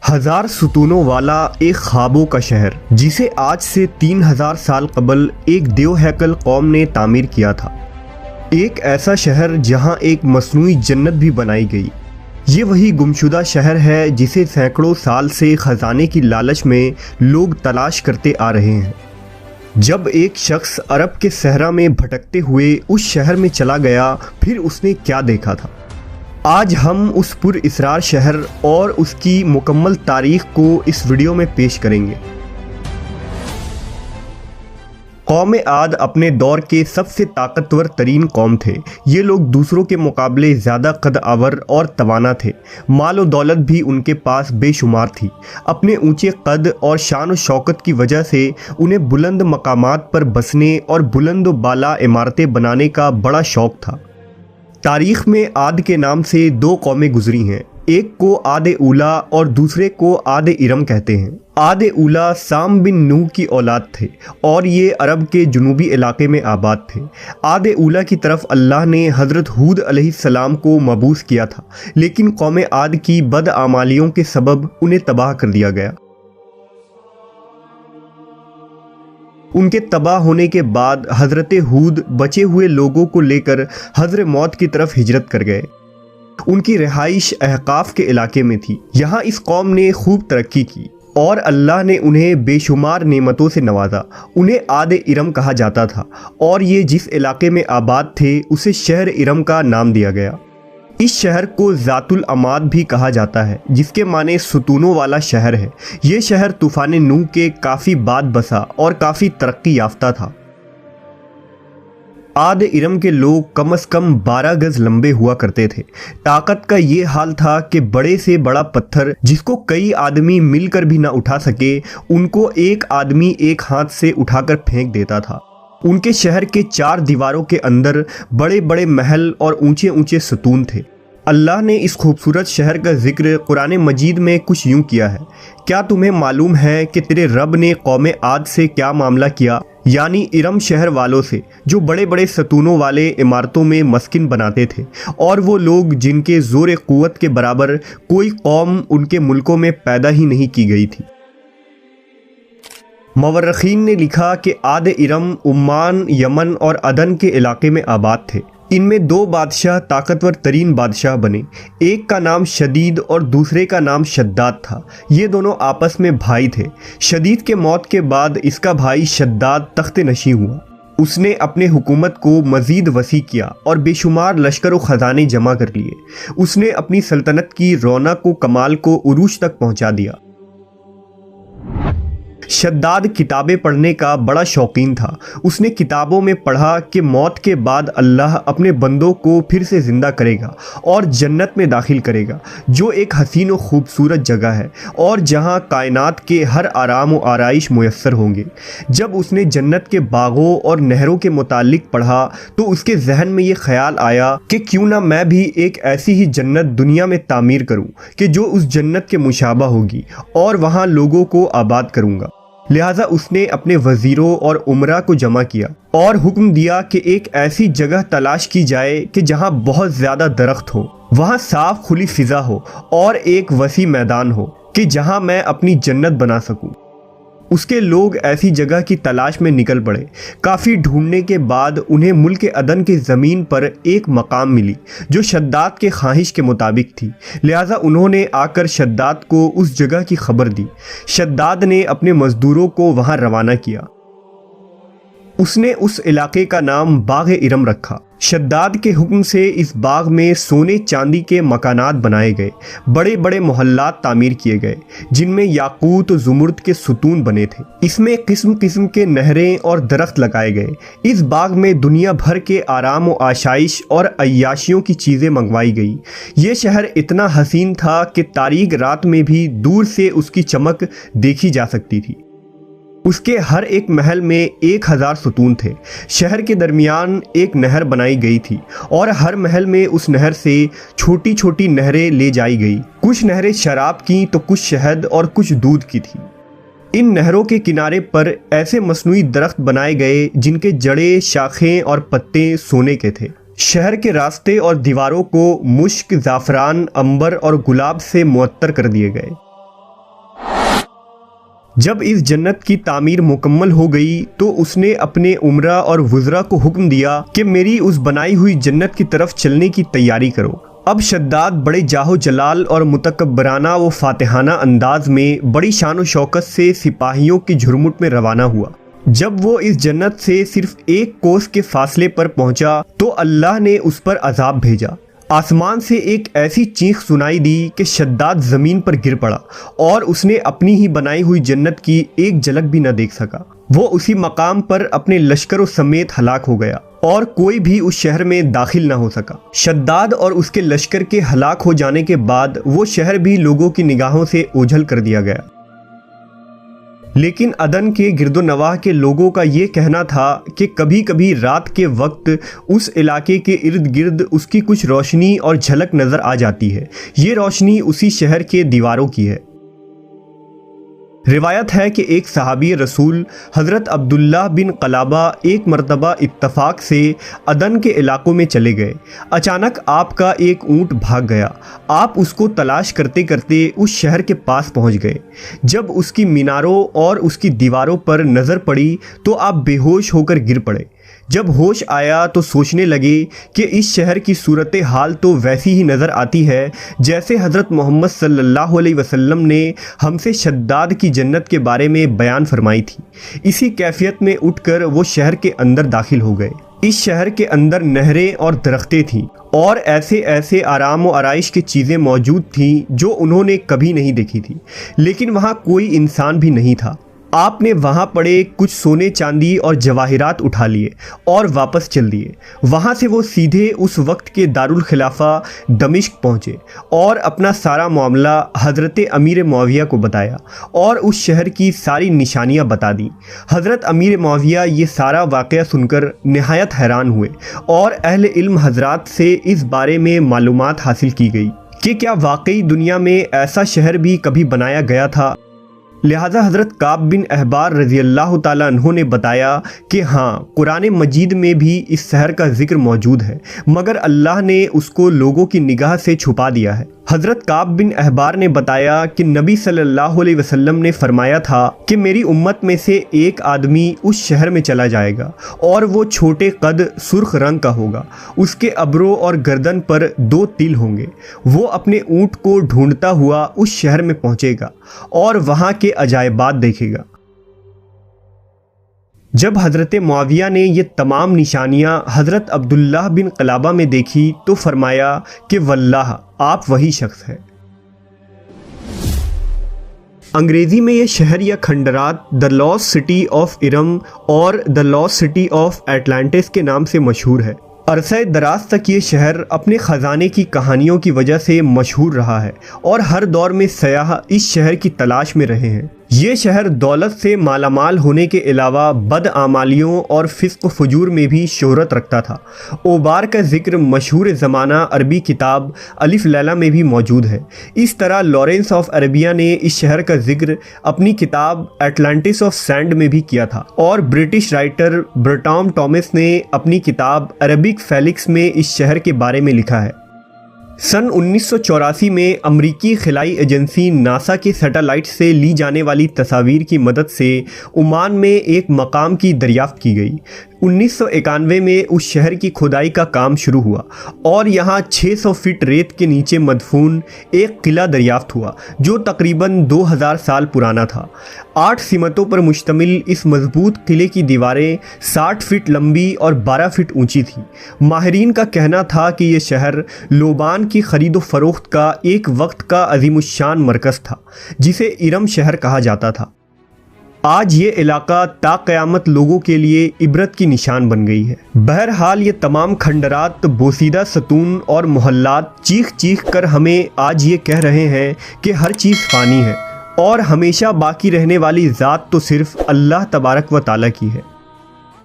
ہزار ستونوں والا ایک خوابوں کا شہر جسے آج سے 3000 سال قبل ایک دیو ہیکل قوم نے تعمیر کیا تھا۔ ایک ایسا شہر جہاں ایک مصنوعی جنت بھی بنائی گئی۔ یہ وہی گمشدہ شہر ہے جسے سینکڑوں سال سے خزانے کی لالچ میں لوگ تلاش کرتے آ رہے ہیں۔ جب ایک شخص عرب کے صحرا میں بھٹکتے ہوئے اس شہر میں چلا گیا، پھر اس نے کیا دیکھا تھا؟ آج ہم اس پر اسرار شہر اور اس کی مکمل تاریخ کو اس ویڈیو میں پیش کریں گے۔ قوم عاد اپنے دور کے سب سے طاقتور ترین قوم تھے۔ یہ لوگ دوسروں کے مقابلے زیادہ قد آور اور توانا تھے۔ مال و دولت بھی ان کے پاس بے شمار تھی۔ اپنے اونچے قد اور شان و شوکت کی وجہ سے انہیں بلند مقامات پر بسنے اور بلند و بالا عمارتیں بنانے کا بڑا شوق تھا۔ تاریخ میں عاد کے نام سے دو قومیں گزری ہیں، ایک کو عاد اولا اور دوسرے کو عاد ارم کہتے ہیں۔ عاد اولا سام بن نوح کی اولاد تھے اور یہ عرب کے جنوبی علاقے میں آباد تھے۔ عاد اولا کی طرف اللہ نے حضرت ہود علیہ السلام کو مبعوث کیا تھا، لیکن قوم عاد کی بدعمالیوں کے سبب انہیں تباہ کر دیا گیا۔ ان کے تباہ ہونے کے بعد حضرت ہود بچے ہوئے لوگوں کو لے کر حضر موت کی طرف ہجرت کر گئے۔ ان کی رہائش احقاف کے علاقے میں تھی۔ یہاں اس قوم نے خوب ترقی کی اور اللہ نے انہیں بے شمار نعمتوں سے نوازا۔ انہیں عاد ارم کہا جاتا تھا اور یہ جس علاقے میں آباد تھے اسے شہر ارم کا نام دیا گیا۔ اس شہر کو ذات العماد بھی کہا جاتا ہے، جس کے معنی ستونوں والا شہر ہے۔ یہ شہر طوفان نوح کے کافی بعد بسا اور کافی ترقی یافتہ تھا۔ عاد ارم کے لوگ کم از کم 12 گز لمبے ہوا کرتے تھے۔ طاقت کا یہ حال تھا کہ بڑے سے بڑا پتھر جس کو کئی آدمی مل کر بھی نہ اٹھا سکے، ان کو ایک آدمی ایک ہاتھ سے اٹھا کر پھینک دیتا تھا۔ ان کے شہر کے 4 دیواروں کے اندر بڑے بڑے محل اور اونچے اونچے ستون تھے۔ اللہ نے اس خوبصورت شہر کا ذکر قرآن مجید میں کچھ یوں کیا ہے: کیا تمہیں معلوم ہے کہ تیرے رب نے قوم عاد سے کیا معاملہ کیا؟ یعنی ارم شہر والوں سے، جو بڑے بڑے ستونوں والے عمارتوں میں مسکن بناتے تھے، اور وہ لوگ جن کے زور قوت کے برابر کوئی قوم ان کے ملکوں میں پیدا ہی نہیں کی گئی تھی۔ مورخین نے لکھا کہ عاد ارم عمان، یمن اور عدن کے علاقے میں آباد تھے۔ ان میں 2 بادشاہ طاقتور ترین بادشاہ بنے۔ ایک کا نام شدید اور دوسرے کا نام شداد تھا۔ یہ دونوں آپس میں بھائی تھے۔ شدید کے موت کے بعد اس کا بھائی شداد تخت نشین ہوا۔ اس نے اپنے حکومت کو مزید وسیع کیا اور بے شمار لشکر و خزانے جمع کر لیے۔ اس نے اپنی سلطنت کی رونق و کمال کو عروج تک پہنچا دیا۔ شداد کتابیں پڑھنے کا بڑا شوقین تھا۔ اس نے کتابوں میں پڑھا کہ موت کے بعد اللہ اپنے بندوں کو پھر سے زندہ کرے گا اور جنت میں داخل کرے گا، جو ایک حسین و خوبصورت جگہ ہے اور جہاں کائنات کے ہر آرام و آرائش میسر ہوں گے۔ جب اس نے جنت کے باغوں اور نہروں کے متعلق پڑھا تو اس کے ذہن میں یہ خیال آیا کہ کیوں نہ میں بھی ایک ایسی ہی جنت دنیا میں تعمیر کروں کہ جو اس جنت کے مشابہ ہوگی، اور وہاں لوگوں کو آباد کروں گا۔ لہٰذا اس نے اپنے وزیروں اور امراء کو جمع کیا اور حکم دیا کہ ایک ایسی جگہ تلاش کی جائے کہ جہاں بہت زیادہ درخت ہو، وہاں صاف کھلی فضا ہو اور ایک وسیع میدان ہو کہ جہاں میں اپنی جنت بنا سکوں۔ اس کے لوگ ایسی جگہ کی تلاش میں نکل پڑے۔ کافی ڈھونڈنے کے بعد انہیں ملک عدن کی زمین پر ایک مقام ملی جو شداد کے خواہش کے مطابق تھی۔ لہٰذا انہوں نے آ کر شداد کو اس جگہ کی خبر دی۔ شداد نے اپنے مزدوروں کو وہاں روانہ کیا۔ اس نے اس علاقے کا نام باغ ارم رکھا۔ شداد کے حکم سے اس باغ میں سونے چاندی کے مکانات بنائے گئے، بڑے بڑے محلات تعمیر کیے گئے جن میں یاقوت و زمرد کے ستون بنے تھے۔ اس میں قسم قسم کے نہریں اور درخت لگائے گئے۔ اس باغ میں دنیا بھر کے آرام و آشائش اور عیاشیوں کی چیزیں منگوائی گئی۔ یہ شہر اتنا حسین تھا کہ تاریک رات میں بھی دور سے اس کی چمک دیکھی جا سکتی تھی۔ اس کے ہر ایک محل میں 1000 ستون تھے۔ شہر کے درمیان ایک نہر بنائی گئی تھی اور ہر محل میں اس نہر سے چھوٹی چھوٹی نہریں لے جائی گئی۔ کچھ نہریں شراب کی تو کچھ شہد اور کچھ دودھ کی تھی۔ ان نہروں کے کنارے پر ایسے مصنوعی درخت بنائے گئے جن کے جڑیں، شاخیں اور پتے سونے کے تھے۔ شہر کے راستے اور دیواروں کو مشک، زعفران، عنبر اور گلاب سے معطر کر دیے گئے۔ جب اس جنت کی تعمیر مکمل ہو گئی تو اس نے اپنے امراء اور وزراء کو حکم دیا کہ میری اس بنائی ہوئی جنت کی طرف چلنے کی تیاری کرو۔ اب شداد بڑے جاہ و جلال اور متکبرانہ و فاتحانہ انداز میں بڑی شان و شوکت سے سپاہیوں کی جھرمٹ میں روانہ ہوا۔ جب وہ اس جنت سے صرف 1 کوس کے فاصلے پر پہنچا تو اللہ نے اس پر عذاب بھیجا۔ آسمان سے ایک ایسی چیخ سنائی دی کہ شداد زمین پر گر پڑا اور اس نے اپنی ہی بنائی ہوئی جنت کی ایک جھلک بھی نہ دیکھ سکا۔ وہ اسی مقام پر اپنے لشکروں سمیت ہلاک ہو گیا اور کوئی بھی اس شہر میں داخل نہ ہو سکا۔ شداد اور اس کے لشکر کے ہلاک ہو جانے کے بعد وہ شہر بھی لوگوں کی نگاہوں سے اوجھل کر دیا گیا۔ لیکن عدن کے گرد و نواح کے لوگوں کا یہ کہنا تھا کہ کبھی کبھی رات کے وقت اس علاقے کے ارد گرد اس کی کچھ روشنی اور جھلک نظر آ جاتی ہے۔ یہ روشنی اسی شہر کے دیواروں کی ہے۔ روایت ہے کہ ایک صحابی رسول حضرت عبداللہ بن قلابہ ایک مرتبہ اتفاق سے عدن کے علاقوں میں چلے گئے۔ اچانک آپ کا ایک اونٹ بھاگ گیا۔ آپ اس کو تلاش کرتے کرتے اس شہر کے پاس پہنچ گئے۔ جب اس کی میناروں اور اس کی دیواروں پر نظر پڑی تو آپ بے ہوش ہو کر گر پڑے۔ جب ہوش آیا تو سوچنے لگے کہ اس شہر کی صورتحال تو ویسی ہی نظر آتی ہے جیسے حضرت محمد صلی اللہ علیہ وسلم نے ہم سے شداد کی جنت کے بارے میں بیان فرمائی تھی۔ اسی کیفیت میں اٹھ کر وہ شہر کے اندر داخل ہو گئے۔ اس شہر کے اندر نہریں اور درختیں تھیں اور ایسے ایسے آرام و آرائش کی چیزیں موجود تھیں جو انہوں نے کبھی نہیں دیکھی تھی، لیکن وہاں کوئی انسان بھی نہیں تھا۔ آپ نے وہاں پڑے کچھ سونے چاندی اور جواہرات اٹھا لیے اور واپس چل دیے۔ وہاں سے وہ سیدھے اس وقت کے دارالخلافہ دمشق پہنچے اور اپنا سارا معاملہ حضرت امیر معاویہ کو بتایا اور اس شہر کی ساری نشانیاں بتا دیں۔ حضرت امیر معاویہ یہ سارا واقعہ سن کر نہایت حیران ہوئے اور اہل علم حضرات سے اس بارے میں معلومات حاصل کی گئی کہ کیا واقعی دنیا میں ایسا شہر بھی کبھی بنایا گیا تھا۔ لہٰذا حضرت کعب بن احبار رضی اللہ تعالیٰ عنہ نے بتایا کہ ہاں، قرآن مجید میں بھی اس شہر کا ذکر موجود ہے، مگر اللہ نے اس کو لوگوں کی نگاہ سے چھپا دیا ہے۔ حضرت کعب بن احبار نے بتایا کہ نبی صلی اللہ علیہ وسلم نے فرمایا تھا کہ میری امت میں سے ایک آدمی اس شہر میں چلا جائے گا اور وہ چھوٹے قد سرخ رنگ کا ہوگا، اس کے ابروں اور گردن پر 2 تل ہوں گے۔ وہ اپنے اونٹ کو ڈھونڈتا ہوا اس شہر میں پہنچے گا اور وہاں کے عجائبات دیکھے گا۔ جب حضرت معاویہ نے یہ تمام نشانیاں حضرت عبداللہ بن قلابہ میں دیکھی تو فرمایا کہ واللہ آپ وہی شخص ہے۔ انگریزی میں یہ شہر یا کھنڈرات the last city of Iram اور the last city of Atlantis کے نام سے مشہور ہے۔ عرصہ دراز تک یہ شہر اپنے خزانے کی کہانیوں کی وجہ سے مشہور رہا ہے اور ہر دور میں سیاح اس شہر کی تلاش میں رہے ہیں۔ یہ شہر دولت سے مالا مال ہونے کے علاوہ بدعمالیوں اور فسق و فجور میں بھی شہرت رکھتا تھا۔ اوبار کا ذکر مشہور زمانہ عربی کتاب الف لیلہ میں بھی موجود ہے۔ اس طرح لارنس آف عربیہ نے اس شہر کا ذکر اپنی کتاب اٹلانٹس آف سینڈ میں بھی کیا تھا، اور برٹش رائٹر برٹام ٹامس نے اپنی کتاب عربک فیلکس میں اس شہر کے بارے میں لکھا ہے۔ سن 1984 میں امریکی خلائی ایجنسی ناسا کے سیٹلائٹ سے لی جانے والی تصاویر کی مدد سے عمان میں ایک مقام کی دریافت کی گئی۔ 1991 میں اس شہر کی کھدائی کا کام شروع ہوا اور یہاں 600 فٹ ریت کے نیچے مدفون ایک قلعہ دریافت ہوا جو تقریباً 2000 سال پرانا تھا۔ 8 سمتوں پر مشتمل اس مضبوط قلعے کی دیواریں 60 فٹ لمبی اور 12 فٹ اونچی تھیں۔ ماہرین کا کہنا تھا کہ یہ شہر لوبان کی خرید و فروخت کا ایک وقت کا عظیم الشان مرکز تھا جسے ارم شہر کہا جاتا تھا۔ آج یہ علاقہ تا قیامت لوگوں کے لیے عبرت کی نشان بن گئی ہے۔ بہرحال یہ تمام کھنڈرات، بوسیدہ ستون اور محلات چیخ چیخ کر ہمیں آج یہ کہہ رہے ہیں کہ ہر چیز فانی ہے اور ہمیشہ باقی رہنے والی ذات تو صرف اللہ تبارک و تعالیٰ کی ہے۔